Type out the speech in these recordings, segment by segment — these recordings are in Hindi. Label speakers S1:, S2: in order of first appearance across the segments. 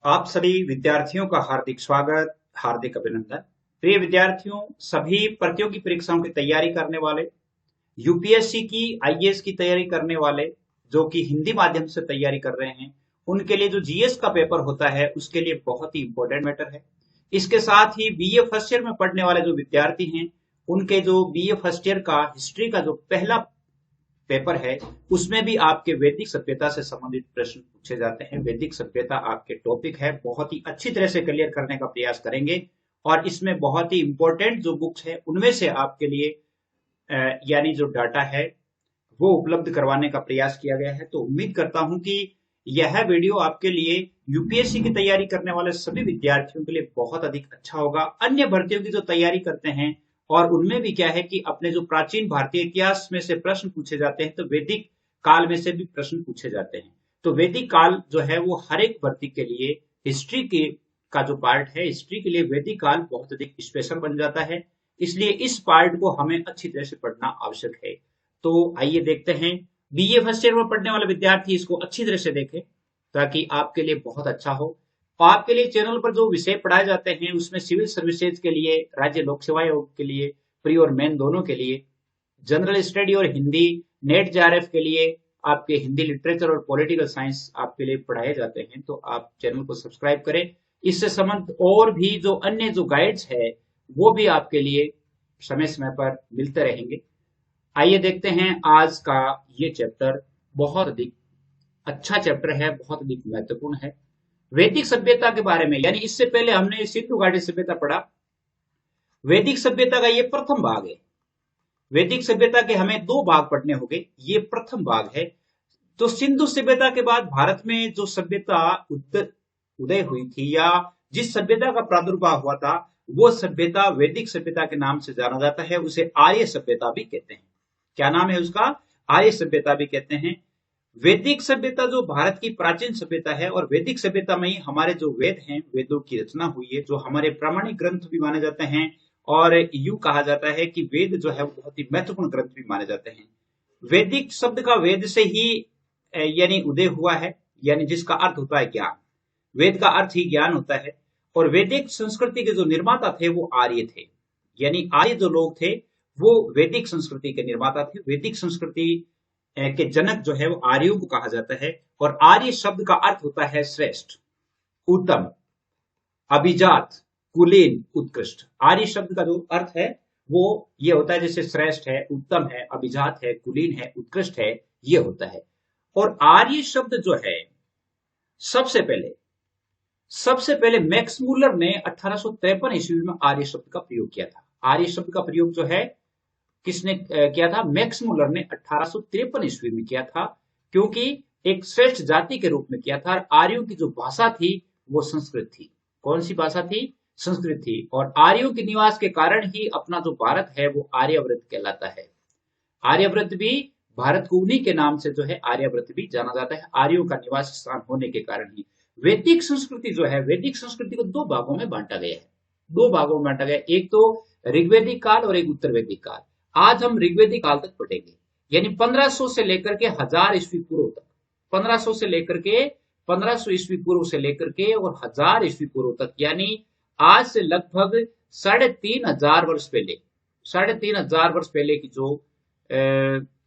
S1: आप सभी विद्यार्थियों का हार्दिक स्वागत, हार्दिक अभिनंदन। प्रिय विद्यार्थियों, सभी प्रतियोगी परीक्षाओं की तैयारी करने वाले, यूपीएससी की, आईएएस की तैयारी करने वाले, जो कि हिंदी माध्यम से तैयारी कर रहे हैं, उनके लिए जो जीएस का पेपर होता है, उसके लिए बहुत ही इंपॉर्टेंट मैटर है। इसके साथ ही बीए फर्स्ट ईयर में पढ़ने वाले जो विद्यार्थी हैं, उनके जो बीए फर्स्ट ईयर का हिस्ट्री का जो पहला पेपर है, उसमें भी आपके वैदिक सभ्यता से संबंधित प्रश्न पूछे जाते हैं। वैदिक सभ्यता आपके टॉपिक है, बहुत ही अच्छी तरह से क्लियर करने का प्रयास करेंगे। और इसमें बहुत ही इंपॉर्टेंट जो बुक्स है, उनमें से आपके लिए यानी जो डाटा है वो उपलब्ध करवाने का प्रयास किया गया है। तो उम्मीद करता हूं कि यह वीडियो आपके लिए यूपीएससी की तैयारी करने वाले सभी विद्यार्थियों के लिए बहुत अधिक अच्छा होगा। अन्य भर्तियों की जो तैयारी करते हैं और उनमें भी क्या है कि अपने जो प्राचीन भारतीय इतिहास में से प्रश्न पूछे जाते हैं, तो वैदिक काल में से भी प्रश्न पूछे जाते हैं। तो वैदिक काल जो है वो हर एक भर्ती के लिए हिस्ट्री के का जो पार्ट है, हिस्ट्री के लिए वैदिक काल बहुत अधिक स्पेशल बन जाता है। इसलिए इस पार्ट को हमें अच्छी तरह से पढ़ना आवश्यक है। तो आइए देखते हैं, बीए फर्स्ट ईयर में पढ़ने वाले विद्यार्थी इसको अच्छी तरह से देखें ताकि आपके लिए बहुत अच्छा हो। और आपके लिए चैनल पर जो विषय पढ़ाए जाते हैं, उसमें सिविल सर्विसेज के लिए, राज्य लोक सेवा आयोग के लिए, प्री और मेन दोनों के लिए, जनरल स्टडी और हिंदी, नेट जेआरएफ के लिए, आपके हिंदी लिटरेचर और पॉलिटिकल साइंस आपके लिए पढ़ाए जाते हैं। तो आप चैनल को सब्सक्राइब करें। इससे संबंध और भी जो अन्य जो गाइड्स है, वो भी आपके लिए समय समय पर मिलते रहेंगे। आइए देखते हैं आज का ये चैप्टर। बहुत अधिक अच्छा चैप्टर है, बहुत अधिक महत्वपूर्ण है। वैदिक सभ्यता के बारे में, यानी इससे पहले हमने सिंधु घाटी सभ्यता पढ़ा। वैदिक सभ्यता का ये प्रथम भाग है। वैदिक सभ्यता के हमें दो भाग पढ़ने होंगे, ये प्रथम भाग है। तो सिंधु सभ्यता के बाद भारत में जो सभ्यता उदय हुई थी, या जिस सभ्यता का प्रादुर्भाव हुआ था, वो सभ्यता वैदिक सभ्यता के नाम से जाना जाता है। उसे आर्य सभ्यता भी कहते हैं। क्या नाम है उसका? आर्य सभ्यता भी कहते हैं। वैदिक सभ्यता जो भारत की प्राचीन सभ्यता है, और वैदिक सभ्यता में ही हमारे जो वेद हैं, वेदों की रचना हुई है, जो हमारे प्रामाणिक ग्रंथ भी माने जाते हैं। और यूं कहा जाता है कि वेद जो है वो बहुत ही महत्वपूर्ण ग्रंथ भी माने जाते हैं। वैदिक शब्द का वेद से ही यानी उदय हुआ है, यानी जिसका अर्थ होता है ज्ञान। वेद का अर्थ ही ज्ञान होता है। और वैदिक संस्कृति के जो निर्माता थे वो आर्य थे, यानी आर्य जो लोग थे वो वैदिक संस्कृति के निर्माता थे। वैदिक संस्कृति के जनक जो है वो आर्यों को कहा जाता है। और आर्य शब्द का अर्थ होता है श्रेष्ठ, उत्तम, अभिजात, कुलीन, उत्कृष्ट। आर्य शब्द का जो अर्थ है वो ये होता है, जैसे श्रेष्ठ है, उत्तम है, अभिजात है, कुलीन है, उत्कृष्ट है, ये होता है। और आर्य शब्द जो है, सबसे पहले मैक्स मूलर ने 1853 ईस्वी में आर्य शब्द का प्रयोग किया था। आर्य शब्द का प्रयोग जो है किसने किया था? मैक्स मूलर ने 1853 ईस्वी में किया था, क्योंकि एक श्रेष्ठ जाति के रूप में किया था। आर्यों की जो भाषा थी वो संस्कृत थी। कौन सी भाषा थी? संस्कृत थी। और आर्यों के निवास के कारण ही अपना जो भारत है वो आर्यव्रत कहलाता है। आर्यव्रत भी भारत को उन्हीं के नाम से जो है आर्यव्रत भी जाना जाता है, आर्यों का निवास स्थान होने के कारण ही। वैदिक संस्कृति जो है, वैदिक संस्कृति को दो भागों में बांटा गया है। दो भागों में बांटा गया, एक तो ऋग्वैदिक काल और एक उत्तर वैदिक काल। आज हम ऋग्वैदिक काल तक पढ़ेंगे, यानी 1500 से लेकर के 1000 ईस्वी पूर्व तक। 1500 से लेकर के 1500 ईस्वी पूर्व से लेकर के और 1000 ईस्वी पूर्व तक, यानी आज से लगभग 3500 वर्ष पहले, 3500 वर्ष पहले की जो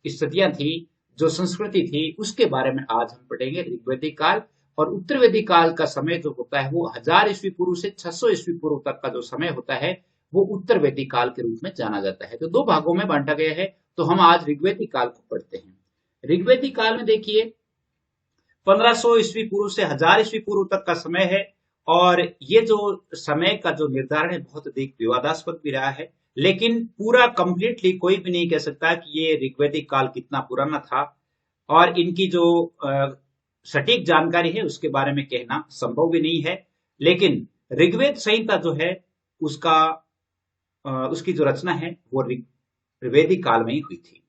S1: स्थितियां थी, जो संस्कृति थी, उसके बारे में आज हम पढ़ेंगे। ऋग्वैदिक काल और उत्तर वैदिक काल का समय जो होता है वो 1000 ईस्वी पूर्व से 600 ईस्वी पूर्व तक का जो समय होता है वो उत्तर वैदिक काल के रूप में जाना जाता है। तो दो भागों में बांटा गया है। तो हम आज ऋग्वैदिक काल को पढ़ते हैं। ऋग्वैदिक काल में देखिए 1500 ईस्वी पूर्व से 1000 ईस्वी पूर्व तक का समय है। और ये जो समय का जो निर्धारण है बहुत अधिक विवादास्पद भी रहा है, लेकिन पूरा कंप्लीटली कोई भी नहीं कह सकता कि ये ऋग्वैदिक काल कितना पुराना था। और इनकी जो सटीक जानकारी है उसके बारे में कहना संभव भी नहीं है। लेकिन ऋग्वेद संहिता जो है उसका उसकी जो रचना है वो वैदिक काल में ही हुई थी।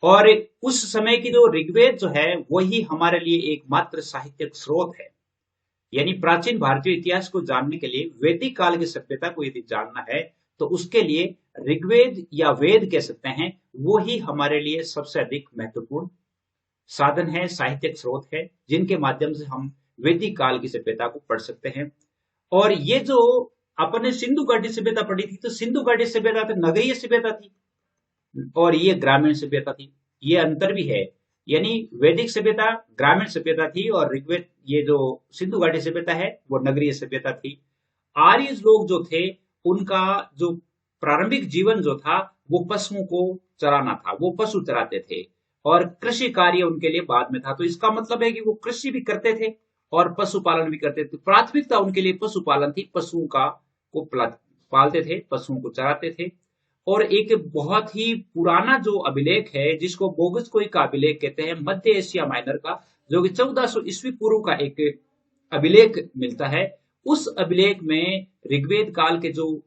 S1: और उस समय की जो ऋग्वेद जो है वही हमारे लिए एकमात्र साहित्यिक स्रोत है। यानी प्राचीन भारतीय इतिहास को जानने के लिए, वैदिक काल की सभ्यता को यदि जानना है, तो उसके लिए ऋग्वेद या वेद कह सकते हैं, वो ही हमारे लिए सबसे अधिक महत्वपूर्ण साधन है, साहित्यिक स्रोत है, जिनके माध्यम से हम वैदिक काल की सभ्यता को पढ़ सकते हैं। और ये जो अपन ने सिंधु घाटी सभ्यता पढ़ी थी, तो सिंधु घाटी सभ्यता तो नगरीय सभ्यता थी और ये ग्रामीण सभ्यता थी, ये अंतर भी है। यानी वैदिक सभ्यता ग्रामीण सभ्यता थी और ऋग्वेद ये जो सिंधु घाटी सभ्यता है वो नगरीय सभ्यता थी। आर्य लोग जो थे उनका जो प्रारंभिक जीवन जो था वो पशुओं को चराना था, वो पशु चराते थे और कृषि कार्य उनके लिए बाद में था। तो इसका मतलब है कि वो कृषि भी करते थे और पशुपालन भी करते थे। प्राथमिकता उनके लिए पशुपालन थी, पशुओं का को पालते थे, पशुओं को चराते थे। और एक बहुत ही पुराना जो अभिलेख है जिसको बोगसकोई का अभिलेख कहते हैं, मध्य एशिया माइनर का, जो कि 1400 ईस्वी पूर्व का एक अभिलेख मिलता है। उस अभिलेख में ऋग्वेद काल के जो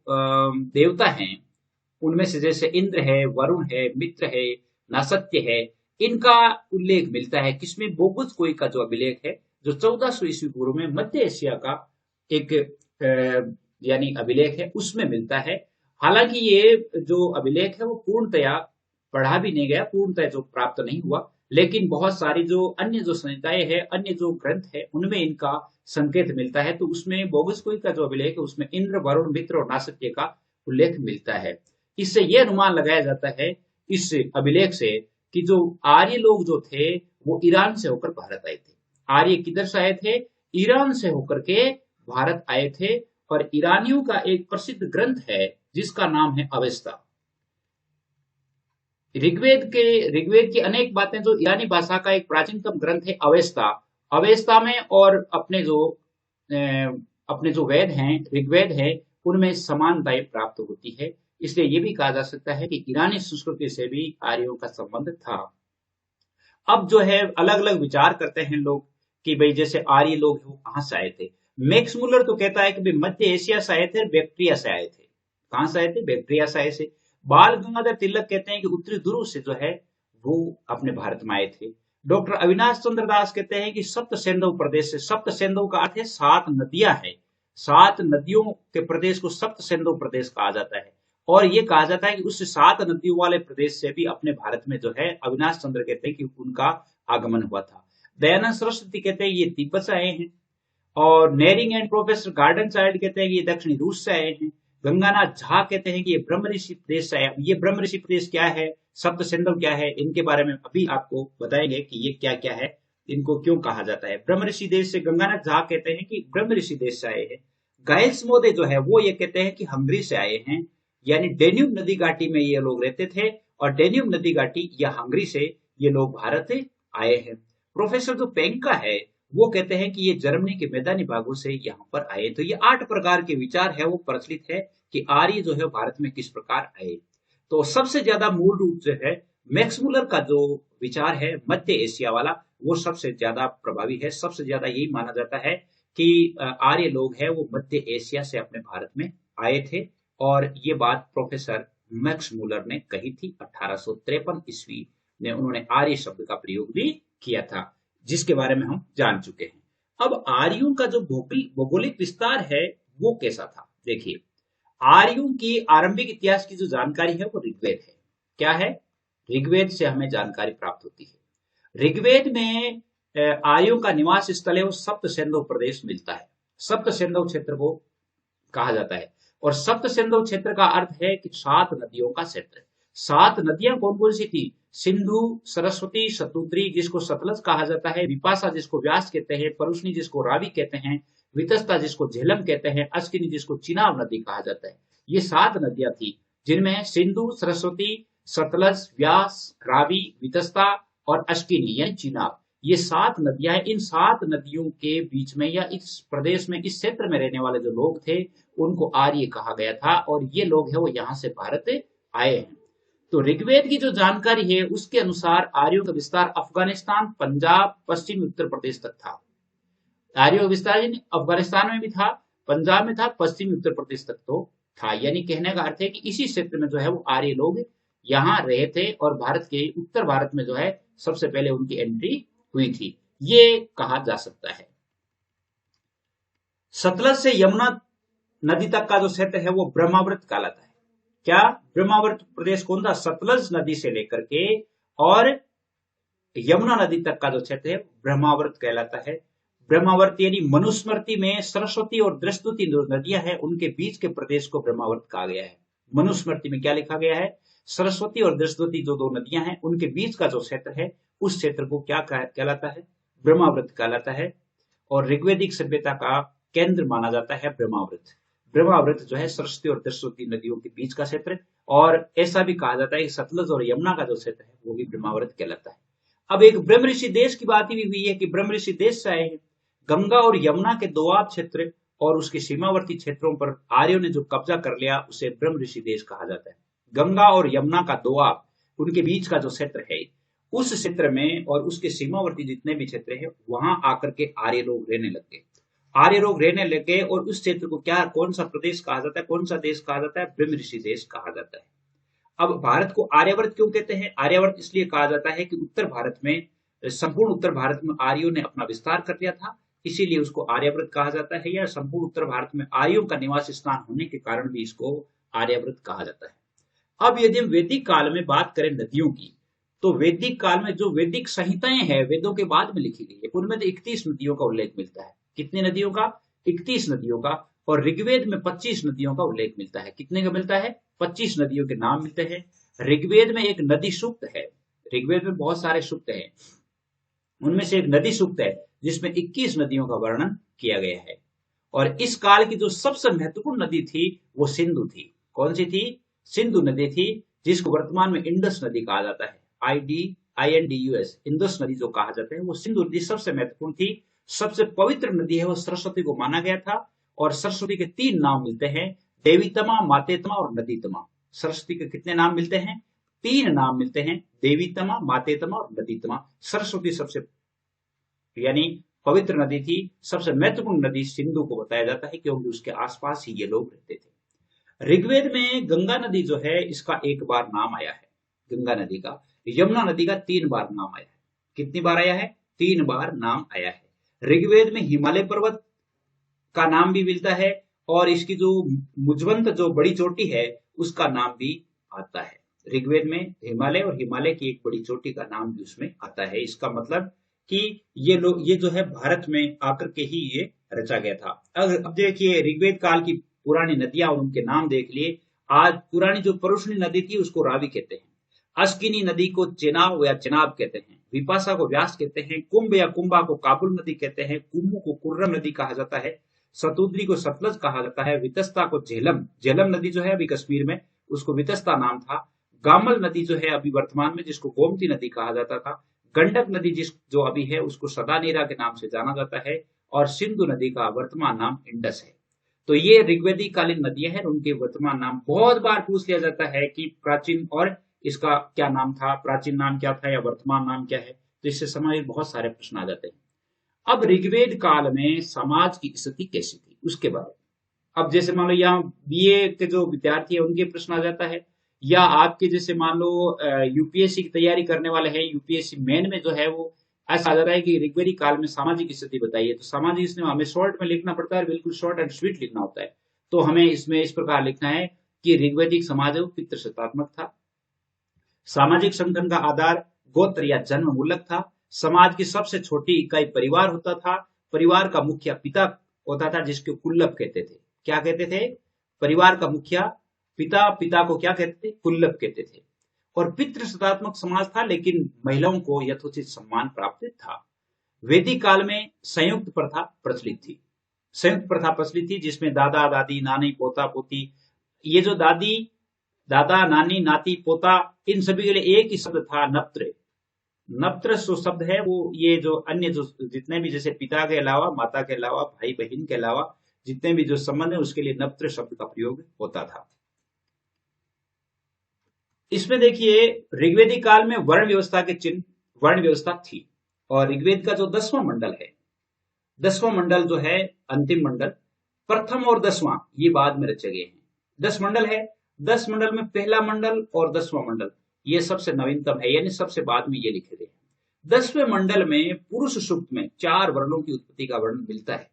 S1: देवता हैं उनमें से जैसे इंद्र है, वरुण है, मित्र है, नासत्य है, इनका उल्लेख मिलता है। किसमें? बोगसकोई का जो अभिलेख है जो 1400 ईस्वी पूर्व में मध्य एशिया का एक यानी अभिलेख है उसमें मिलता है। हालांकि ये जो अभिलेख है वो पूर्णतया पढ़ा भी नहीं गया, पूर्णतया जो प्राप्त नहीं हुआ, लेकिन बहुत सारी जो अन्य जो संहिताएं है, अन्य जो ग्रंथ है उनमें इनका संकेत मिलता है। तो उसमें बोगसकोई का जो अभिलेख है उसमें इंद्र, वरुण, मित्र और नासत्य का उल्लेख मिलता है। इससे यह अनुमान लगाया जाता है इस अभिलेख से कि जो आर्य लोग जो थे वो ईरान से होकर भारत आए थे। आर्य किधर से आए थे? ईरान से होकर के भारत आए थे। और ईरानियों का एक प्रसिद्ध ग्रंथ है जिसका नाम है अवेस्ता। ऋग्वेद की अनेक बातें जो ईरानी भाषा का एक प्राचीनतम ग्रंथ है अवेस्ता। अवेस्ता में और अपने जो वेद हैं, ऋग्वेद है, उनमें समानताएं प्राप्त होती है। इसलिए ये भी कहा जा सकता है कि ईरानी संस्कृति से भी आर्यों का संबंध था। अब जो है अलग अलग विचार करते हैं लोग कि भाई जैसे आर्य लोग वो कहां से आए थे। मैक्स मुलर तो कहता है कि भाई मध्य एशिया से आए थे, बैक्ट्रिया से आए थे। कहां से आए थे? बैक्ट्रिया से आए थे। बाल गंगाधर तिलक कहते हैं कि उत्तरी ध्रुव से जो है वो अपने भारत में आए थे। डॉक्टर अविनाश चंद्र दास कहते हैं कि सप्त सिंधु प्रदेश से, सप्त सिंधु का अर्थ है 7 नदियां हैं, 7 नदियों के प्रदेश को सप्त सिंधु प्रदेश कहा जाता है। और ये कहा जाता है कि उस 7 नदियों वाले प्रदेश से भी अपने भारत में जो है अविनाश चंद्र कहते हैं कि उनका आगमन हुआ था। दयानंद सरस्वती कहते हैं ये तिब्बत से आए हैं। और नेरिंग एंड प्रोफेसर गार्डन चाइल्ड कहते हैं कि ये दक्षिणी रूस से आए हैं। गंगानाथ झा कहते हैं कि ये ब्रह्म ऋषि प्रदेश से आए। ये ब्रह्म ऋषि प्रदेश क्या है, सप्त सिंधु क्या है, इनके बारे में अभी आपको बताएंगे कि ये क्या क्या है, इनको क्यों कहा जाता है। ब्रह्म ऋषि देश से गंगानाथ झा कहते हैं कि ब्रह्म ऋषि देश से आए हैं। गाइल्स मोदे जो है वो ये कहते हैं कि हंगरी से आए हैं, यानी डेन्यूब नदी घाटी में ये लोग रहते थे और डेन्यूब नदी घाटी या हंगरी से ये लोग भारत आए हैं। प्रोफेसर जो पेंका है वो कहते हैं कि ये जर्मनी के मैदानी भागों से यहाँ पर आए। तो ये 8 प्रकार के विचार है वो प्रचलित है कि आर्य जो है भारत में किस प्रकार आए। तो सबसे ज्यादा मूल रूप से है मैक्स मुलर का जो विचार है मध्य एशिया वाला, वो सबसे ज्यादा प्रभावी है। सबसे ज्यादा यही माना जाता है कि आर्य लोग हैं वो मध्य एशिया से अपने भारत में आए थे। और ये बात प्रोफेसर मैक्स मुलर ने कही थी 1853 ईस्वी में। उन्होंने आर्य शब्द का प्रयोग भी किया था, जिसके बारे में हम जान चुके हैं। अब आर्यों का जो भौगोलिक विस्तार है वो कैसा था, देखिए। आर्यों की आरंभिक इतिहास की जो जानकारी है वो ऋग्वेद है। क्या है? ऋग्वेद से हमें जानकारी प्राप्त होती है। ऋग्वेद में आर्यों का निवास स्थल है वो सप्त सिंधु प्रदेश मिलता है। सप्त सिंधु क्षेत्र को कहा जाता है। और सप्त सिंधु क्षेत्र का अर्थ है कि 7 नदियों का क्षेत्र। 7 नदियां कौन कौन सी थी? सिंधु, सरस्वती, शतुद्री जिसको सतलज कहा जाता है, विपाशा जिसको व्यास कहते हैं, परुष्णी जिसको रावी कहते हैं, वितस्ता जिसको झेलम कहते हैं, अश्विनी जिसको चिनाब नदी कहा जाता है। ये 7 नदियां थी जिनमें सिंधु, सरस्वती, सतलज, व्यास, रावी, वितस्ता और अश्विनी यानी चिनाब, ये 7 नदियां हैं। इन 7 नदियों के बीच में या इस प्रदेश में, इस क्षेत्र में रहने वाले जो लोग थे उनको आर्य कहा गया था। और ये लोग हैं वो यहाँ से भारत आए हैं। तो ऋग्वेद की जो जानकारी है उसके अनुसार आर्यों का विस्तार अफगानिस्तान, पंजाब, पश्चिमी उत्तर प्रदेश तक था। आर्यों का विस्तार अफगानिस्तान में भी था, पंजाब में था, पश्चिमी उत्तर प्रदेश तक तो था। यानी कहने का अर्थ है कि इसी क्षेत्र में जो है वो आर्य लोग यहाँ रहे थे और भारत के उत्तर भारत में जो है सबसे पहले उनकी एंट्री हुई थी, ये कहा जा सकता है। सतलज से यमुना नदी तक का जो क्षेत्र है वो ब्रह्मावृत कहलाता है। क्या? ब्रह्मावृत प्रदेश कौन था? सतलज नदी से लेकर के और यमुना नदी तक का जो क्षेत्र है ब्रह्मावृत कहलाता है। ब्रह्मावर्त यानी मनुस्मृति में सरस्वती और दृष्टुति जो नदियां हैं उनके बीच के प्रदेश को ब्रह्मावर्त कहा गया है। मनुस्मृति में क्या लिखा गया है? सरस्वती और दृष्टुति जो दो नदियां हैं उनके बीच का जो क्षेत्र है उस क्षेत्र को क्या कहलाता है? ब्रह्मावर्त कहलाता है। और ऋग्वैदिक सभ्यता का केंद्र माना जाता है ब्रह्मावर्त। ब्रह्मावर्त जो है सरस्वती और दृष्टुति नदियों के बीच का क्षेत्र, और ऐसा भी कहा जाता है कि सतलज और यमुना का जो क्षेत्र है वो भी ब्रह्मावर्त कहलाता है। अब एक ब्रह्म ऋषि देश की बात भी हुई है कि ब्रह्म ऋषि देश से आए हैं। गंगा और यमुना के दोआब क्षेत्र और उसके सीमावर्ती क्षेत्रों पर आर्यों ने जो कब्जा कर लिया उसे ब्रह्म ऋषि देश कहा जाता है। गंगा और यमुना का दोआब, उनके बीच का जो क्षेत्र है, उस क्षेत्र में और उसके सीमावर्ती जितने भी क्षेत्र है वहां आकर के आर्य लोग रहने लग गए। आर्य लोग रहने लगे और उस क्षेत्र को क्या, कौन सा प्रदेश कहा जाता है, कौन सा देश कहा जाता है? ब्रह्म ऋषि देश कहा जाता है। अब भारत को आर्यावर्त क्यों कहते हैं? आर्यावर्त इसलिए कहा जाता है कि उत्तर भारत में, संपूर्ण उत्तर भारत में आर्यों ने अपना विस्तार कर लिया था, इसीलिए उसको आर्यावर्त कहा जाता है। या संपूर्ण उत्तर भारत में आर्यों का निवास स्थान होने के कारण भी इसको आर्यावर्त कहा जाता है। अब यदि हम वैदिक काल में बात करें नदियों की, तो वैदिक काल में जो वैदिक संहिताएं हैं वेदों के बाद में लिखी गई है उनमें तो 31 नदियों का उल्लेख मिलता है। कितनी नदियों का? 31 नदियों का। और ऋग्वेद में 25 नदियों का उल्लेख मिलता है। कितने का मिलता है? 25 नदियों के नाम मिलते हैं। ऋग्वेद में एक नदी सूक्त है। ऋग्वेद में बहुत सारे सूक्त हैं, उनमें से एक नदी सूक्त है जिसमें 21 नदियों का वर्णन किया गया है। और इस काल की जो सबसे महत्वपूर्ण नदी थी वो सिंधु थी। कौन सी थी? सिंधु नदी थी, जिसको वर्तमान में इंडस नदी कहा जाता है। INDUS, इंडस नदी जो कहा जाता है वो सिंधु नदी सबसे महत्वपूर्ण थी। सबसे पवित्र नदी है वो सरस्वती को माना गया था। और सरस्वती के 3 नाम मिलते हैं, देवीतमा, मातेतमा और नदीतमा। सरस्वती के कितने नाम मिलते हैं? 3 नाम मिलते हैं, देवीतमा, मातेतमा और नदीतमा। सरस्वती सबसे यानी पवित्र नदी थी। सबसे महत्वपूर्ण नदी सिंधु को बताया जाता है क्योंकि उसके आसपास ही ये लोग रहते थे। ऋग्वेद में गंगा नदी जो है इसका 1 बार नाम आया है, गंगा नदी का। यमुना नदी का 3 बार नाम आया है। कितनी बार आया है? 3 बार नाम आया है। ऋग्वेद में हिमालय पर्वत का नाम भी मिलता है और इसकी जो मुजवंत जो बड़ी चोटी है उसका नाम भी आता है। ऋग्वेद में हिमालय और हिमालय की एक बड़ी चोटी का नाम भी उसमें आता है। इसका मतलब कि ये जो है भारत में आकर के ही ये रचा गया था। अब देखिए ऋग्वेद काल की पुरानी नदियां और उनके नाम देख लिए। आज पुरानी जो परुष्णी नदी थी उसको रावी कहते हैं। अस्किनी नदी को चेनाब या चेनाब कहते हैं। विपाशा को व्यास कहते हैं। कुंभ या कुंभा को काबुल नदी कहते हैं। कुम्मू को कुर्रम नदी कहा जाता है। सतुद्री को सतलज कहा जाता है। वितस्ता को झेलम नदी जो है अभी कश्मीर में, उसको वितस्ता नाम था। गामल नदी जो है अभी वर्तमान में, जिसको गोमती नदी कहा जाता था। गंडक नदी जो अभी है उसको सदानीरा के नाम से जाना जाता है। और सिंधु नदी का वर्तमान नाम इंडस है। तो ये ऋग्वेदिक कालीन नदियां हैं, उनके वर्तमान नाम बहुत बार पूछ लिया जाता है कि प्राचीन और इसका क्या नाम था, प्राचीन नाम क्या था या वर्तमान नाम क्या है। तो इससे संबंधित बहुत सारे प्रश्न आ जाते हैं। अब ऋग्वेद काल में समाज की स्थिति कैसी थी उसके बारे में। अब जैसे मान लो यहाँ BA के जो विद्यार्थी है उनके प्रश्न आ जाता है, या आपके जैसे मान लो UPSC की तैयारी करने वाले हैं, UPSC मेन में जो है वो ऐसा आ जाता है कि ऋग्वेदिक काल में सामाजिक स्थिति बताइए। तो सामाजिक इसमें हमें शॉर्ट में लिखना पड़ता है, बिल्कुल शॉर्ट एंड स्वीट लिखना होता है। तो हमें इसमें इस प्रकार लिखना है कि ऋग्वेदिक समाज पितृसत्तात्मक था। सामाजिक संगठन का आधार गोत्र या जन्म मूलक था। समाज की सबसे छोटी इकाई परिवार होता था। परिवार का मुखिया पिता होता था जिसको कुल्लभ कहते थे। क्या कहते थे? परिवार का मुखिया पिता को क्या कहते थे? कुल्लभ कहते थे। और पितृसत्तात्मक समाज था, लेकिन महिलाओं को यथोचित सम्मान प्राप्त था। वैदिक काल में संयुक्त प्रथा प्रचलित थी। संयुक्त प्रथा प्रचलित थी जिसमें दादा दादी, नानी, पोता पोती, ये जो दादा नानी, नाती, पोता, इन सभी के लिए एक ही शब्द था, नप्त्र। नप्त्र जो शब्द है वो ये जो अन्य जो जितने भी, जैसे पिता के अलावा, माता के अलावा, भाई बहन के अलावा जितने भी जो संबंध है उसके लिए नप्त्र शब्द का प्रयोग होता था। इसमें देखिए ऋग्वेदिक काल में वर्ण व्यवस्था के चिन्ह, वर्ण व्यवस्था थी। और ऋग्वेद का जो 10वां मंडल है, 10वां मंडल जो है अंतिम मंडल, प्रथम और 10वां ये बाद में रचे गए हैं। 10 मंडल है, 10 मंडल में पहला मंडल और 10वां मंडल ये सबसे नवीनतम है, यानी सबसे बाद में ये लिखे गए। 10वें मंडल में पुरुष सूक्त में 4 वर्णों की उत्पत्ति का वर्णन मिलता है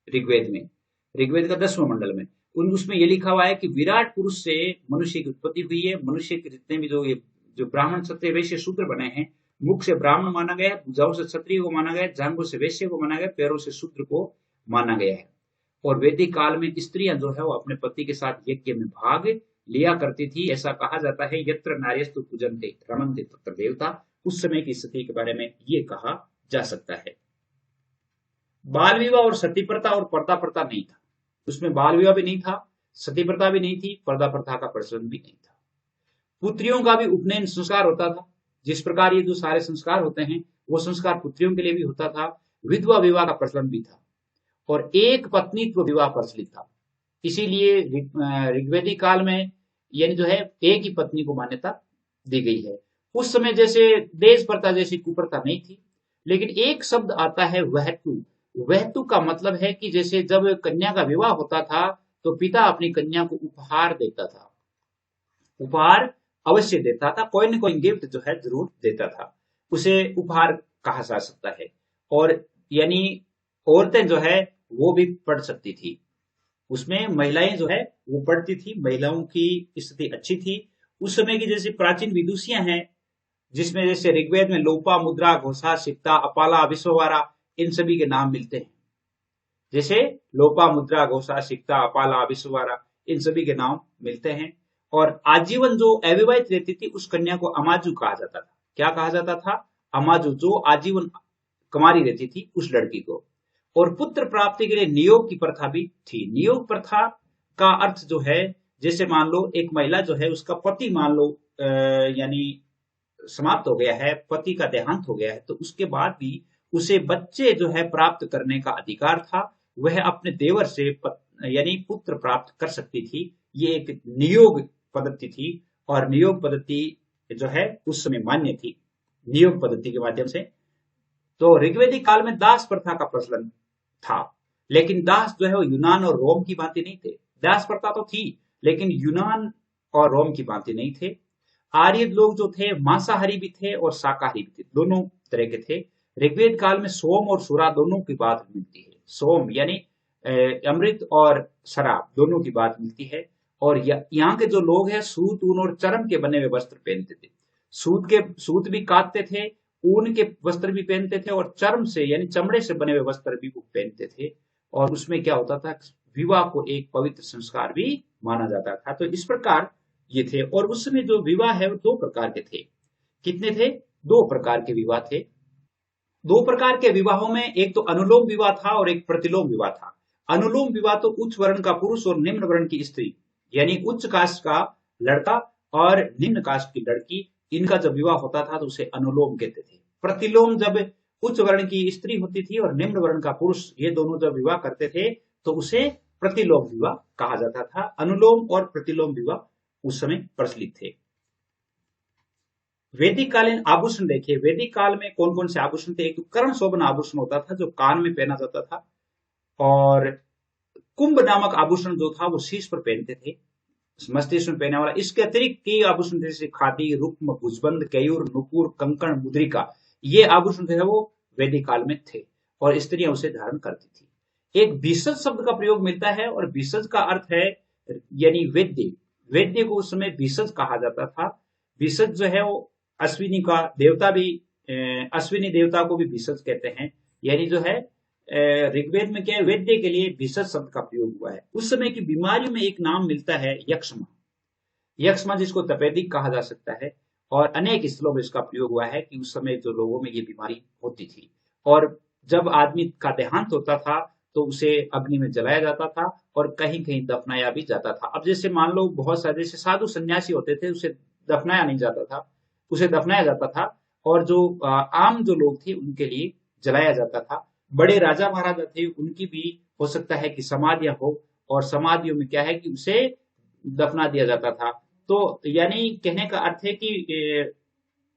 S1: ऋग्वेद में। ऋग्वेद का 10वें मंडल में उसमें ये लिखा हुआ है कि विराट पुरुष से मनुष्य की उत्पत्ति हुई है। मनुष्य के जितने भी जो ब्राह्मण, क्षत्रिय, वैश्य, शूद्र बने हैं मुख से ब्राह्मण माना गया है, भुजाओं से क्षत्रिय को माना गया है, जांघों से वैश्य को माना गया है, पैरों से शूद्र को माना गया है। और वैदिक काल में स्त्रियां जो है वो अपने पति के साथ यज्ञ में भाग लिया करती थी। ऐसा कहा जाता है यत्र नार्यस्तु पूजन्ते रमन्ते तत्र देवता। उस समय की स्थिति के बारे में ये कहा जा सकता है। बाल विवाह और सती प्रथा और पर्दा प्रथा नहीं था। उसमें बाल विवाह भी नहीं था, सती प्रथा भी नहीं थी, पर्दा प्रथा का प्रचलन भी नहीं था। पुत्रियों का भी उपनयन संस्कार होता था। जिस प्रकार ये जो सारे संस्कार होते हैं वो संस्कार पुत्रियों के लिए भी होता था। विधवा विवाह का प्रचलन भी था और एक पत्नीत्व विवाह प्रचलित था। इसीलिए ऋग्वेदिक काल में यानी जो है एक ही पत्नी को मान्यता दी गई है। उस समय जैसे देश प्रथा जैसी कुप्रथा नहीं थी। लेकिन एक शब्द आता है वहतु। वहतु का मतलब है कि जैसे जब कन्या का विवाह होता था तो पिता अपनी कन्या को उपहार देता था। उपहार अवश्य देता था, कोई न कोई गिफ्ट जो है जरूर देता था, उसे उपहार कहा जा सकता है। और यानी औरतें जो है वो भी पढ़ सकती थी। उसमें महिलाएं जो है वो पढ़ती थी, महिलाओं की स्थिति अच्छी थी। उस समय की जैसे प्राचीन विदुषियां हैं जिसमें जैसे ऋग्वेद में लोपा, मुद्रा, घोषा, सिक्ता, अपाला, विश्ववारा इन सभी के नाम मिलते हैं। जैसे लोपा, मुद्रा, घोषा, सिक्ता, अपाला, विश्ववारा इन सभी के नाम मिलते हैं। और आजीवन जो अविवाहित रहती थी उस कन्या को अमाजु कहा जाता था। क्या कहा जाता था? अमाजु, जो आजीवन कुमारी रहती थी उस लड़की को। और पुत्र प्राप्ति के लिए नियोग की प्रथा भी थी। नियोग प्रथा का अर्थ जो है जैसे मान लो एक महिला जो है उसका पति मान लो यानी समाप्त हो गया है, पति का देहांत हो गया है, तो उसके बाद भी उसे बच्चे जो है प्राप्त करने का अधिकार था। वह अपने देवर से यानी पुत्र प्राप्त कर सकती थी। ये एक नियोग पद्धति थी और नियोग पद्धति जो है उस समय मान्य थी। नियोग पद्धति के माध्यम से तो ऋग्वेदिक काल में दास प्रथा का प्रचलन था। लेकिन दास जो है वो यूनान और रोम की भांति नहीं थे। दास प्रथा तो थी लेकिन यूनान और रोम की भांति नहीं थे। आर्य लोग जो थे मांसाहारी भी थे और शाकाहारी भी थे, दोनों तरह के थे। ऋग्वेद काल में सोम और सुरा दोनों की बात मिलती है। सोम यानी अमृत और शराब दोनों की बात मिलती है। और यहाँ के जो लोग हैं सूत, ऊन और चर्म के बने हुए वस्त्र पहनते थे। सूत भी काटते थे, ऊन के वस्त्र भी पहनते थे और चर्म से यानी चमड़े से बने हुए वस्त्र भी वो पहनते थे। और उसमें क्या होता था, विवाह को एक पवित्र संस्कार भी माना जाता था। तो इस प्रकार ये थे। और उस समय जो विवाह है वो दो प्रकार के थे। कितने थे? दो प्रकार के विवाह थे। दो प्रकार के विवाहों में एक तो अनुलोम विवाह था और एक प्रतिलोम विवाह था। अनुलोम विवाह तो उच्च वर्ण का पुरुष और निम्न वर्ण की स्त्री यानी उच्च कास्ट का लड़का और निम्न कास्ट की लड़की, इनका जब विवाह होता था तो उसे अनुलोम कहते थे। प्रतिलोम जब उच्च वर्ण की स्त्री होती थी और निम्न वर्ण का पुरुष, ये दोनों जब विवाह करते थे तो उसे प्रतिलोम विवाह कहा जाता था। अनुलोम और प्रतिलोम विवाह उस समय प्रचलित थे। वैदिक कालीन आभूषण देखिए। वैदिक काल में कौन कौन से आभूषण थे? एक तो कर्ण शोभन आभूषण होता था जो कान में पहना जाता था। और कुंभ नामक आभूषण जो था वो शीश पर पहनते थे, मस्तिष्क में पहने वाला। इसके अतिरिक्त कई आभूषण जैसे खादी, रुक्म, भुजबंद, केयूर, नुपुर, कंकण, मुद्रिका, ये आभूषण जो है वो वैदिक काल में थे और स्त्रियां उसे धारण करती थी। एक भिषज शब्द का प्रयोग मिलता है और भिषज का अर्थ है यानी वैद्य। वैद्य को उस समय भिषज कहा जाता था। भिषज जो है वो अश्विनी का देवता भी, अश्विनी देवता को भी भिषज कहते हैं। यानी जो है ऋग्वेद में क्या है, वैद्य के लिए भिषज शब्द का प्रयोग हुआ है। उस समय की बीमारियों में एक नाम मिलता है यक्ष्मा। यक्ष्मा जिसको तपेदिक कहा जा सकता है। और अनेक स्थलों में इसका प्रयोग हुआ है कि उस समय जो लोगों में ये बीमारी होती थी। और जब आदमी का देहांत होता था तो उसे अग्नि में जलाया जाता था और कहीं कहीं दफनाया भी जाता था। अब जैसे मान लो बहुत सारे जैसे साधु सन्यासी होते थे, उसे दफनाया नहीं जाता था, उसे दफनाया जाता था। और जो आम जो लोग थे उनके लिए जलाया जाता था। बड़े राजा महाराजा थे उनकी भी हो सकता है कि समाधियां हो और समाधियों में क्या है कि उसे दफना दिया जाता था। तो यानी कहने का अर्थ है कि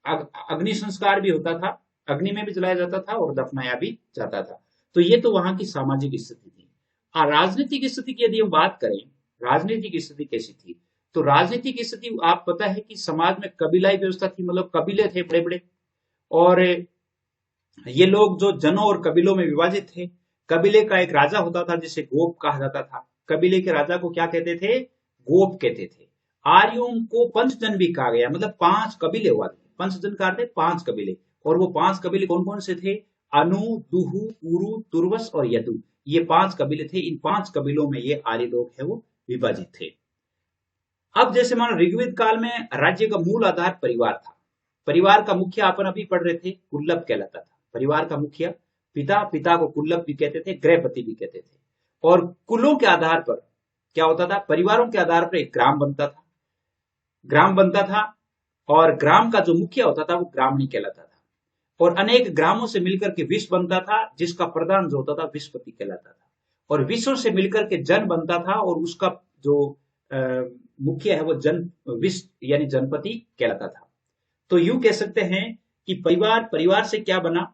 S1: अग्नि संस्कार भी होता था, अग्नि में भी जलाया जाता था और दफनाया भी जाता था। तो ये तो वहां की सामाजिक स्थिति थी। राजनीतिक स्थिति की यदि हम बात करें, राजनीतिक स्थिति कैसी थी? तो राजनीतिक स्थिति आप पता है कि समाज में कबीलाई व्यवस्था थी, मतलब कबीले थे बड़े बड़े। और ये लोग जो जनों और कबीलों में विभाजित थे। कबीले का एक राजा होता था जिसे गोप कहा जाता था। कबीले के राजा को क्या कहते थे? गोप कहते थे। आर्यों को पंचजन भी कहा गया, मतलब 5 कबीले हुआ थे। पंचजन का अर्थ है 5 कबीले। और वो 5 कबीले कौन कौन से थे? अनु, दुहु, उरु, तुर्वस और यदु। ये 5 कबीले थे। इन 5 कबीलों में ये आर्य लोग है वो विभाजित थे। अब जैसे मानो ऋग्वेद काल में राज्य का मूल आधार परिवार था। परिवार का मुखिया अपन अभी पढ़ रहे थे, कुल्लभ कहलाता था। परिवार का मुखिया पिता को कुल्लभ भी कहते थे, गृहपति भी कहते थे। और कुलों के आधार पर क्या होता था? परिवारों के आधार पर एक ग्राम बनता था और ग्राम का जो मुखिया होता था वो ग्रामणी कहलाता था। और अनेक ग्रामों से मिलकर के विश्व बनता था, जिसका प्रधान जो होता था विश्वपति कहलाता था। और विश्व से मिलकर के जन बनता था और उसका जो मुखिया है वो विश्व यानी जनपति कहलाता था। तो यूं कह सकते हैं कि परिवार से क्या बना,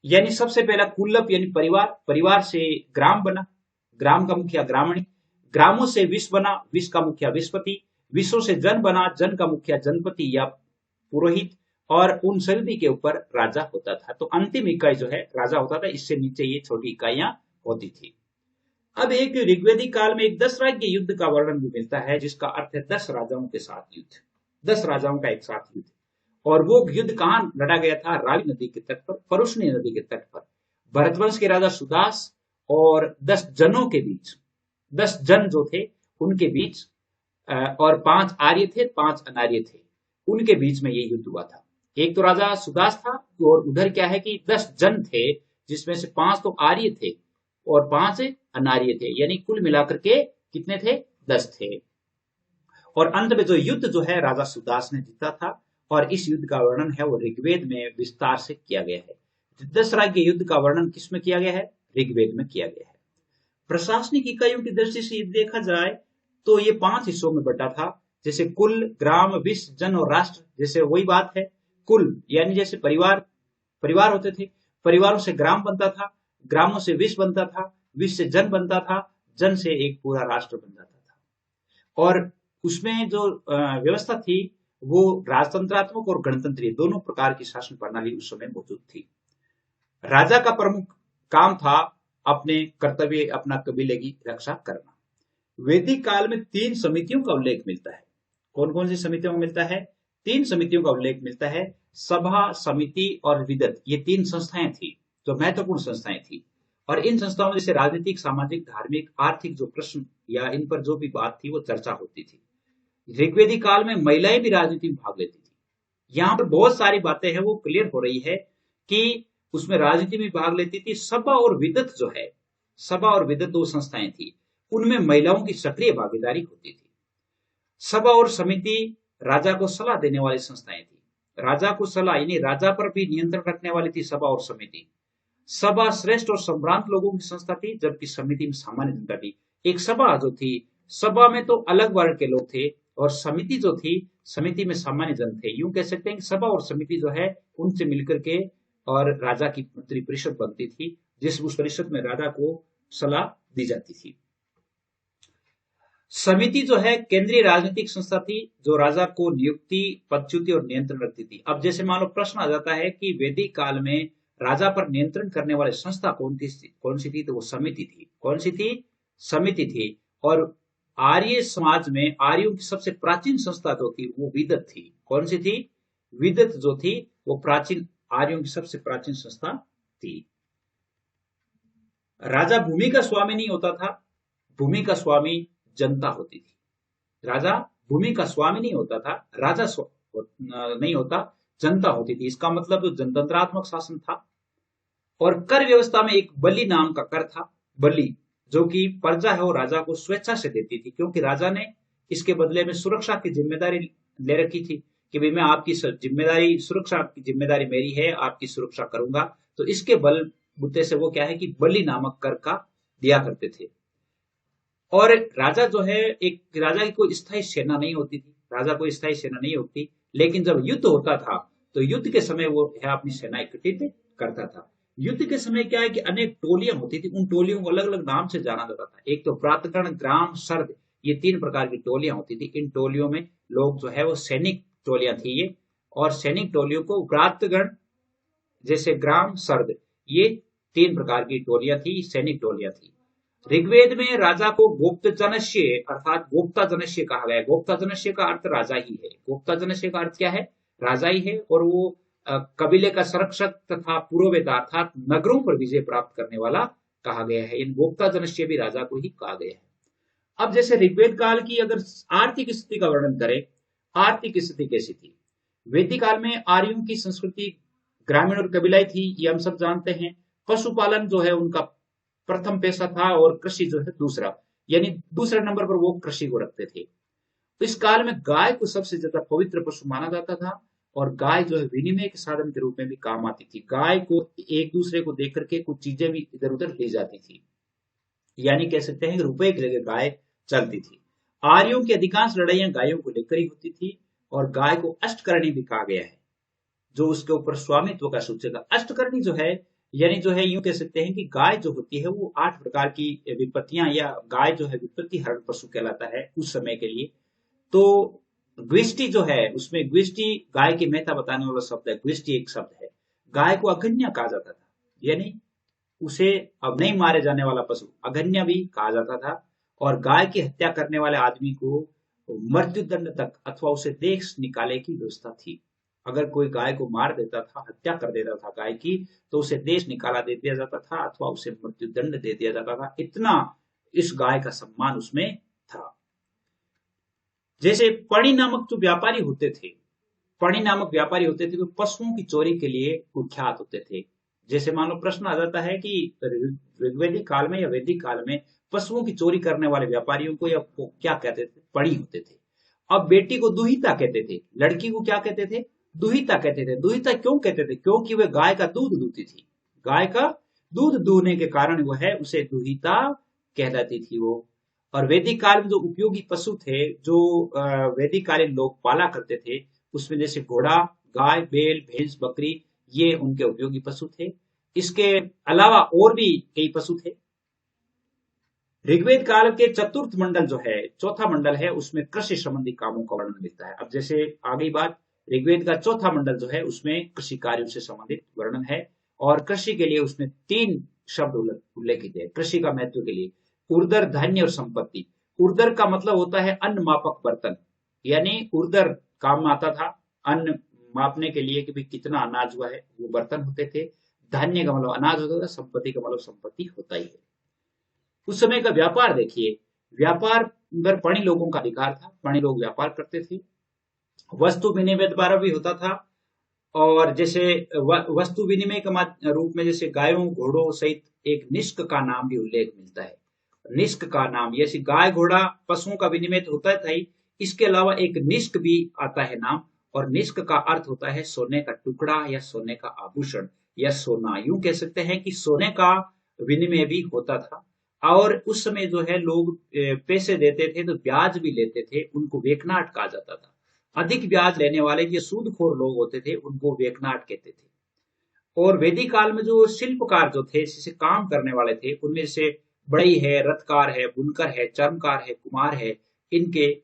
S1: यानी सबसे पहला कुल्लभ यानी परिवार से ग्राम बना, ग्राम का मुखिया ग्रामणी, ग्रामों से विश्व बना, विश्व का मुखिया विश्वपति, विश्व से जन बना, जन का मुखिया जनपति या पुरोहित, और उन सभी के ऊपर राजा होता था। तो अंतिम इकाई जो है राजा होता था, इससे नीचे ये छोटी इकाइयां होती थी। अब एक ऋग्वेदिक काल में एक 10 राज्य युद्ध का वर्णन भी मिलता है, जिसका अर्थ है 10 राजाओं के साथ युद्ध, 10 राजाओं का एक साथ युद्ध। और वो युद्ध कहां लड़ा गया था? रावी नदी के तट पर, परुष्णी नदी के तट पर। भरतवंश के राजा सुदास और 10 जनों के बीच, 10 जन जो थे उनके बीच, और 5 आर्य थे, 5 अनार्य थे, उनके बीच में ये युद्ध हुआ था। एक तो राजा सुदास था और उधर क्या है कि 10 जन थे, जिसमें से 5 तो आर्य थे और 5 अनार्य थे, यानी कुल मिलाकर के कितने थे? 10 थे। और अंत में जो युद्ध जो है राजा सुदास ने जीता था, और इस युद्ध का वर्णन है वो ऋग्वेद में विस्तार से किया गया है। 10 राज्य युद्ध का वर्णन किस में किया गया है? ऋग्वेद में किया गया है। प्रशासनिक इकाइयों की दृष्टि से देखा जाए तो ये 5 हिस्सों में बटा था, जैसे कुल, ग्राम, विश्व, जन और राष्ट्र। जैसे वही बात है, कुल यानी जैसे परिवार होते थे, परिवारों से ग्राम बनता था, ग्रामों से विश्व बनता था, विश्व से जन बनता था, जन से एक पूरा राष्ट्र बन जाता था। और उसमें जो व्यवस्था थी वो राजतंत्रात्मक और गणतंत्रीय दोनों प्रकार की शासन प्रणाली उस समय मौजूद थी। राजा का प्रमुख काम था अपना कबीले की रक्षा करना। वैदिक काल में 3 समितियों का उल्लेख मिलता है। कौन कौन सी समितियों का मिलता है? 3 समितियों का उल्लेख मिलता है। सभा, समिति और विदत, ये 3 संस्थाएं थी जो महत्वपूर्ण संस्थाएं थी। और इन संस्थाओं में जैसे राजनीतिक, सामाजिक, धार्मिक, आर्थिक जो प्रश्न या इन पर जो भी बात थी वो चर्चा होती थी। ऋग्वेदिक काल में महिलाएं भी राजनीति में भाग लेती थी। यहाँ पर बहुत सारी बातें हैं वो क्लियर हो रही है कि उसमें राजनीति में भाग लेती थी। सभा और विदत जो है, सभा और विदत 2 संस्थाएं थी, उनमें महिलाओं की सक्रिय भागीदारी होती थी। सभा और समिति राजा को सलाह देने वाली संस्थाएं थी। राजा को सलाह यानी राजा पर भी नियंत्रण रखने वाली थी सभा और समिति। सभा श्रेष्ठ और संभ्रांत लोगों की संस्था थी, जबकि समिति में सामान्य जनता थी। एक सभा जो थी, सभा में तो अलग वर्ग के लोग थे, और समिति जो थी, समिति में सामान्य जन थे। यूं कह सकते हैं कि सभा और समिति जो है उनसे मिलकर के और राजा की मंत्री परिषद बनती थी, उस परिषद में राजा को सलाह दी जाती थी। समिति जो है केंद्रीय राजनीतिक संस्था थी, जो राजा को नियुक्ति, पदच्युति और नियंत्रण रखती थी। अब जैसे मान लो प्रश्न आ जाता है कि वैदिक काल में राजा पर नियंत्रण करने वाली संस्था कौन सी थी? तो वो समिति थी। कौन सी थी? समिति थी। और आर्य समाज में आर्यों की सबसे प्राचीन संस्था जो थी वो विदत थी। कौन सी थी? विदत जो थी वो प्राचीन आर्यों की सबसे प्राचीन संस्था थी। राजा भूमि का स्वामी नहीं होता था, भूमि का स्वामी जनता होती थी। राजा भूमि का स्वामी नहीं होता था, राजा नहीं होता, जनता होती थी। इसका मतलब जनतंत्रात्मक शासन था। और कर व्यवस्था में एक बलि नाम का कर था, बलि, जो कि प्रजा है वो राजा को स्वेच्छा से देती थी, क्योंकि राजा ने इसके बदले में सुरक्षा की जिम्मेदारी ले रखी थी कि भाई मैं आपकी सुरक्षा की जिम्मेदारी मेरी है, आपकी सुरक्षा करूंगा। तो इसके बलबूते से वो क्या है कि बलि नामक कर का दिया करते थे। और राजा जो है, एक राजा की कोई स्थायी सेना नहीं होती थी, राजा कोई स्थायी सेना नहीं होती। लेकिन जब युद्ध होता था तो युद्ध के समय वो है अपनी सेना इकट्ठित करता था। युद्ध के समय क्या है कि अनेक टोलियां होती थी, उन टोलियों को अलग अलग नाम से जाना जाता था। एक तो प्रातगण, ग्राम, सर्द, ये 3 प्रकार की टोलियां होती थी। इन टोलियों में लोग जो है वो सैनिक टोलियां थी ये, और सैनिक टोलियों को प्रातगण, जैसे ग्राम, सर्द, ये 3 प्रकार की टोलियां थी, सैनिक टोलियां थी। ऋग्वेद में राजा को गोप्तजनस्य अर्थात गोप्ताजनस्य कहा गया है। गोप्ताजनस्य का अर्थ राजा ही है। गोप्ताजनस्य का अर्थ क्या है? राजा ही है। और वो कबीले का संरक्षक तथा पुरोवेता अर्थात नगरों पर विजय प्राप्त करने वाला कहा गया है। इन वोक्ता जनस्य भी राजा को ही कहा गया है। अब जैसे ऋग्वेद काल की अगर आर्थिक स्थिति का वर्णन करें, आर्थिक स्थिति कैसी थी? वैदिक काल में आर्यों की संस्कृति ग्रामीण और कबीलाई थी, ये हम सब जानते हैं। पशुपालन जो है उनका प्रथम पेशा था और कृषि जो है दूसरा, यानी दूसरे नंबर पर वो कृषि को रखते थे। तो इस काल में गाय को सबसे ज्यादा पवित्र पशु माना जाता था और गाय जो है विनिमय के साधन के रूप में भी काम आती थी। गाय को एक दूसरे को देख करके कुछ चीजें भी इधर उधर ले जाती थी, यानी कह सकते हैं कि रुपए की जगह गाय चलती थी। आर्यों की अधिकांश लड़ाइयां गायों को लेकर ही होती थी और गाय को अष्टकर्णी भी कहा गया है, जो उसके ऊपर स्वामित्व का सूचक है। अष्टकर्णी जो है, यानी जो है यूं कह सकते हैं कि गाय जो होती है वो 8 प्रकार की विपत्तियां, या गाय जो है विपत्ति हरण पशु कहलाता है उस समय के लिए। तो ग्विष्टि जो है, उसमें ग्विष्टि गाय की महत्ता बताने वाला शब्द है। ग्विष्टि एक शब्द है। गाय को अगन्य कहा जाता था, यानी उसे अब नहीं मारे जाने वाला पशु अगन्य भी कहा जाता था। और गाय की हत्या करने वाले आदमी को मृत्युदंड तक अथवा उसे देश निकाले की व्यवस्था थी। अगर कोई गाय को मार देता था, हत्या कर देता था गाय की, तो उसे देश निकाला दे दिया जाता था अथवा उसे मृत्युदंड दे दिया जाता था। इतना इस गाय का सम्मान उसमें था। जैसे पणि नामक जो व्यापारी होते थे, पणि नामक व्यापारी होते थे, वो पशुओं की चोरी के लिए कुख्यात होते थे। जैसे मान लो प्रश्न आ जाता है कि ऋग्वैदिक काल में या वैदिक काल में पशुओं की चोरी करने वाले व्यापारियों को या क्या कहते थे? पणि होते थे। अब बेटी को दुहिता कहते थे, लड़की को क्या कहते थे? दुहिता कहते थे। दुहिता क्यों कहते थे? क्योंकि वह गाय का दूध दूहती थी। गाय का दूध दूहने के कारण वो है उसे दुहिता कहलाती थी वो। और वैदिक काल में जो उपयोगी पशु थे, जो वैदिक कालीन लोग पाला करते थे, उसमें जैसे घोड़ा, गाय, बैल, भैंस, बकरी, ये उनके उपयोगी पशु थे। इसके अलावा और भी कई पशु थे। ऋग्वेद काल के चतुर्थ मंडल जो है, चौथा मंडल है, उसमें कृषि संबंधी कामों का वर्णन मिलता है। अब जैसे आ गई बात, ऋग्वेद का चौथा मंडल जो है उसमें कृषि कार्यों से संबंधित वर्णन है और कृषि के लिए उसमें 3 शब्द उल्लेखित है कृषि का महत्व के लिए। उर्दर, धान्य और संपत्ति। उर्दर का मतलब होता है अन्न मापक बर्तन, यानी उर्दर काम में आता था अन्न मापने के लिए कि भाई कितना अनाज हुआ है, वो बर्तन होते थे। धान्य का मतलब अनाज होता था, संपत्ति का मतलब संपत्ति होता ही है। उस समय का व्यापार देखिए, व्यापार पर पणि लोगों का अधिकार था। पणि लोग व्यापार करते थे। वस्तु विनिमय द्वारा भी होता था। और जैसे वस्तु विनिमय के रूप में जैसे गायों, घोड़ों सहित एक निष्क का नाम भी उल्लेख मिलता है। निष्क का नाम, जैसे गाय, घोड़ा, पशुओं का विनिमय तो होता था ही, इसके अलावा एक निष्क भी आता है नाम। और निष्क का अर्थ होता है सोने का टुकड़ा या सोने का आभूषण या सोना। यूं कह सकते हैं कि सोने का विनिमय भी होता था। और उस समय जो है लोग पैसे देते थे तो ब्याज भी लेते थे, उनको वेकनाट कहा जाता था। अधिक ब्याज लेने वाले जो सूदखोर लोग होते थे उनको वेकनाट कहते थे। और वैदिक काल में जो शिल्पकार जो थे, जैसे काम करने वाले थे, उनमें से बढ़ई है, रथकार है, बुनकर है, चर्मकार है, कुमार है, इनके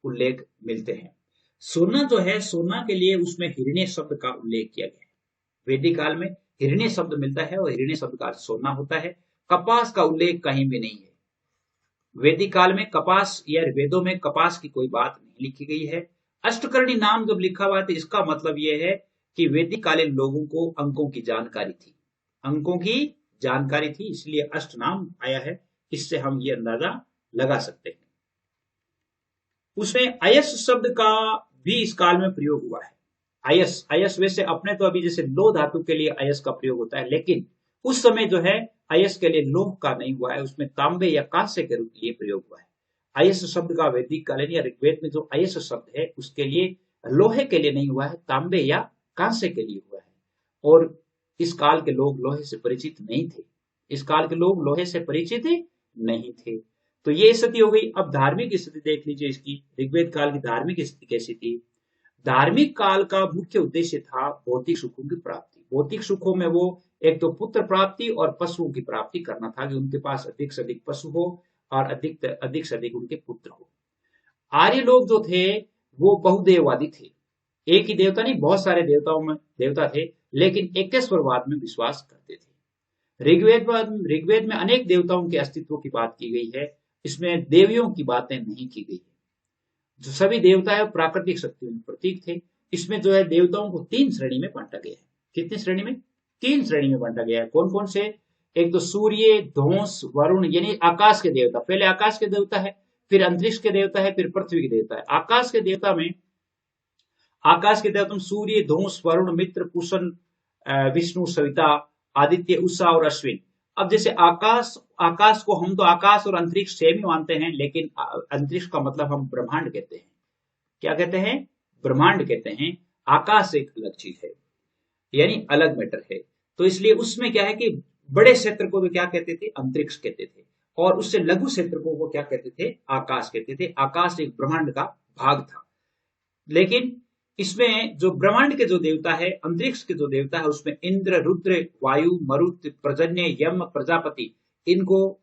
S1: उल्लेख मिलते हैं। सोना जो है, सोना के लिए उसमें हिरण्य शब्द का उल्लेख किया गया है। वैदिक काल में हिरण्य शब्द मिलता है और हिरण्य शब्द का अर्थ सोना होता है। कपास का उल्लेख कहीं भी नहीं है। वैदिक काल में कपास या वेदों में कपास की कोई बात नहीं लिखी गई है। अष्टकर्णी नाम जब लिखा हुआ है तो इसका मतलब यह है कि वैदिक कालीन लोगों को अंकों की जानकारी थी। अंकों की जानकारी थी, इसलिए अष्ट नाम आया है। इससे हम ये अंदाजा लगा सकते हैं। उसमें अयस शब्द का भी इस काल में प्रयोग हुआ है। अयस, अयस वैसे अपने तो अभी जैसे लो धातु के लिए अयस का प्रयोग होता है, लेकिन उस समय जो है अयस के लिए लोह का नहीं हुआ है, उसमें तांबे या कांसे के लिए प्रयोग हुआ है। अयस शब्द का वैदिक कालीन या ऋग्वेद में जो अयस शब्द है उसके लिए लोहे के लिए नहीं हुआ है, तांबे या कांसे के लिए हुआ है। और इस काल के लोग लोहे से परिचित नहीं थे। इस काल के लोग लोहे से परिचित नहीं थे। तो ये स्थिति हो गई। अब धार्मिक स्थिति देख लीजिए इसकी। ऋग्वेद काल की धार्मिक स्थिति कैसी थी? धार्मिक काल का मुख्य उद्देश्य था भौतिक सुखों की प्राप्ति। भौतिक सुखों में वो एक तो पुत्र प्राप्ति और पशुओं की प्राप्ति करना था कि उनके पास अधिक से अधिक पशु हो और अधिक से अधिक उनके पुत्र हो। आर्य लोग जो थे वो बहुदेववादी थे। एक ही देवता नहीं, बहुत सारे देवता थे, लेकिन एकेश्वरवाद में विश्वास करते थे। ऋग्वेद में अनेक देवताओं के अस्तित्व की बात की गई है। इसमें देवियों की बातें नहीं की गई है। जो सभी देवता है प्राकृतिक शक्तियों के प्रतीक थे। इसमें जो है देवताओं को 3 श्रेणी में बांटा गया है। कितनी श्रेणी में? 3 श्रेणी में बांटा गया है। कौन कौन से? एक तो सूर्य, धोंस, वरुण, यानी आकाश के देवता। पहले आकाश के देवता है, फिर अंतरिक्ष के देवता है, फिर पृथ्वी के देवता है। आकाश के देवता में सूर्य, धोंस, वरुण, मित्र, पुष्ण, विष्णु, सविता, आदित्य, उषा और अश्विन। अब जैसे आकाश को हम तो आकाश और अंतरिक्ष सेम ही मानते हैं, लेकिन अंतरिक्ष का मतलब हम ब्रह्मांड कहते हैं। क्या कहते हैं? ब्रह्मांड कहते हैं। आकाश एक अलग चीज है, यानी अलग मैटर है। तो इसलिए उसमें क्या है कि बड़े क्षेत्र को तो क्या कहते थे? अंतरिक्ष कहते थे, और उससे लघु क्षेत्र को वो क्या कहते थे? आकाश कहते थे। आकाश एक ब्रह्मांड का भाग था। लेकिन इसमें जो ब्रह्मांड के जो देवता है, अंतरिक्ष के जो देवता है, उसमें इंद्र, रुद्र, वायु, मरुत, पर्जन्य, यम, प्रजापति, इनको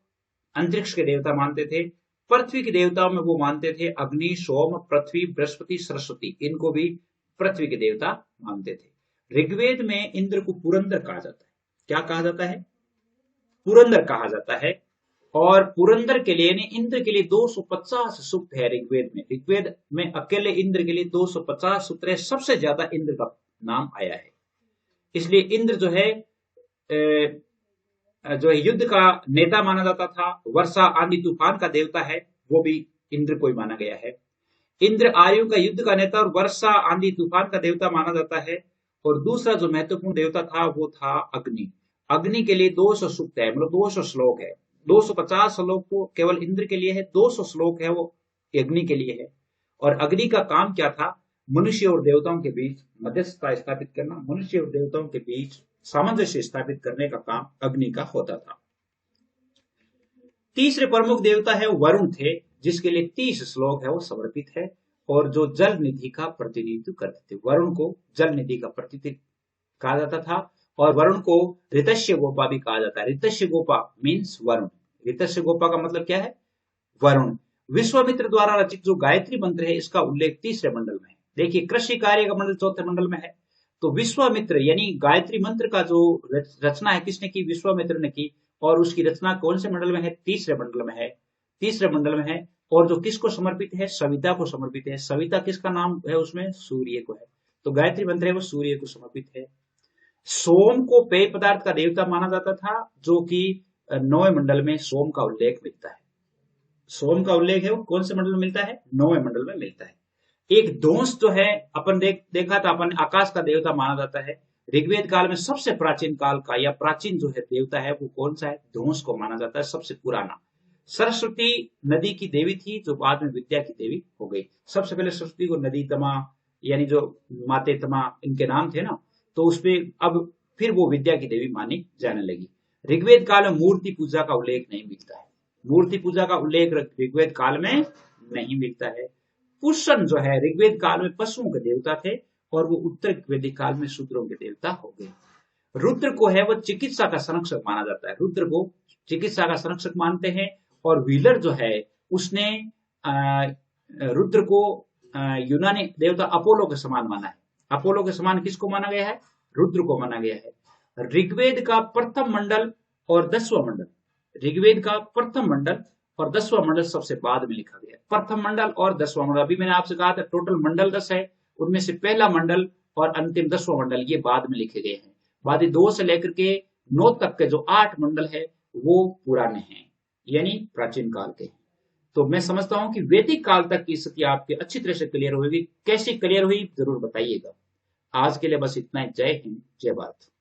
S1: अंतरिक्ष के देवता मानते थे। पृथ्वी के देवताओं में वो मानते थे अग्नि, सोम, पृथ्वी, बृहस्पति, सरस्वती, इनको भी पृथ्वी के देवता मानते थे। ऋग्वेद में इंद्र को पुरंदर कहा जाता है। क्या कहा जाता है? पुरंदर कहा जाता है। और पुरंदर के लिए यानी इंद्र के लिए 250 सूक्त है ऋग्वेद में। ऋग्वेद में अकेले इंद्र के लिए 250 सूत्र है। सबसे ज्यादा इंद्र का नाम आया है। इसलिए इंद्र जो है युद्ध का नेता माना जाता था। वर्षा, आंधी, तूफान का देवता है, वो भी इंद्र को ही माना गया है। इंद्र आयु का युद्ध का नेता और वर्षा, आंधी, तूफान का देवता माना जाता है। और दूसरा जो महत्वपूर्ण देवता था वो था अग्नि। अग्नि के लिए 200 सूक्त है, मतलब 200 श्लोक है। 250 श्लोक तो केवल इंद्र के लिए है, 200 श्लोक है वो अग्नि के लिए है। और अग्नि का काम क्या था? मनुष्य और देवताओं के बीच मध्यस्थता स्थापित करना, मनुष्य और देवताओं के बीच सामंजस्य स्थापित करने का काम अग्नि का होता था। तीसरे प्रमुख देवता है वरुण थे, जिसके लिए 30 श्लोक है वो समर्पित है, और जो जल निधि का प्रतिनिधित्व करते थे। वरुण को जल निधि का प्रतिनिधित्व कहा जाता था, और वरुण को ऋतस्य गोपा भी कहा जाता है। ऋतस्य गोपा मीन्स वरुण। ऋतस्य गोपा का मतलब क्या है? वरुण। विश्वामित्र द्वारा रचित जो गायत्री मंत्र है, इसका उल्लेख 3रे मंडल में है। देखिए, कृषि कार्य का मंडल 4थे मंडल में है। तो विश्वामित्र यानी गायत्री मंत्र का जो रचना है, किसने की? विश्वामित्र ने की। और उसकी रचना कौन से मंडल में है? 3रे मंडल में है। 3रे मंडल में है। और जो किसको समर्पित है? सविता को समर्पित है। सविता किसका नाम है उसमें? सूर्य को है। तो गायत्री मंत्र है वो सूर्य को समर्पित है। सोम को पेय पदार्थ का देवता माना जाता था, जो कि 9वें मंडल में सोम का उल्लेख मिलता है। सोम का उल्लेख है वो कौन से मंडल में मिलता है? 9वें मंडल में मिलता है। एक धोंस जो है अपन देखा था, अपन आकाश का देवता माना जाता है। ऋग्वेद काल में सबसे प्राचीन काल का या प्राचीन जो है देवता है वो कौन सा है? धोंस को माना जाता है, सबसे पुराना। सरस्वती नदी की देवी थी, जो बाद में विद्या की देवी हो गई। सबसे पहले सरस्वती को नदी तमा, यानी जो माते तमा इनके नाम थे ना, तो उसपे अब फिर वो विद्या की देवी मानी जाने लगी। ऋग्वेद काल में मूर्ति पूजा का उल्लेख नहीं मिलता है। मूर्ति पूजा का उल्लेख ऋग्वेद काल में नहीं मिलता है। पुष्ण जो है ऋग्वेद काल में पशुओं के देवता थे, और वो उत्तर वैदिक काल में शूद्रों के देवता हो गए। रुद्र को है वो चिकित्सा का संरक्षक माना जाता है। रुद्र को चिकित्सा का संरक्षक मानते हैं। और व्हीलर जो है उसने रुद्र को यूनानी देवता अपोलो के समान माना है। अपोलो के समान किसको माना गया है? रुद्र को माना गया है। ऋग्वेद का प्रथम मंडल और 10वां मंडल, ऋग्वेद का प्रथम मंडल और 10वां मंडल सबसे बाद में लिखा गया है। प्रथम मंडल और 10वां मंडल, अभी मैंने आपसे कहा था टोटल मंडल 10 है, उनमें से पहला मंडल और अंतिम 10वां मंडल ये बाद में लिखे गए हैं। बाद 2 से लेकर के 9 तक के जो 8 मंडल है वो पुराने हैं, यानी प्राचीन काल के। तो मैं समझता हूं कि वैदिक काल तक की स्थिति आपके अच्छी तरह से क्लियर होगी। कैसी क्लियर हुई जरूर बताइएगा। आज के लिए बस इतना ही। जय हिंद, जय भारत।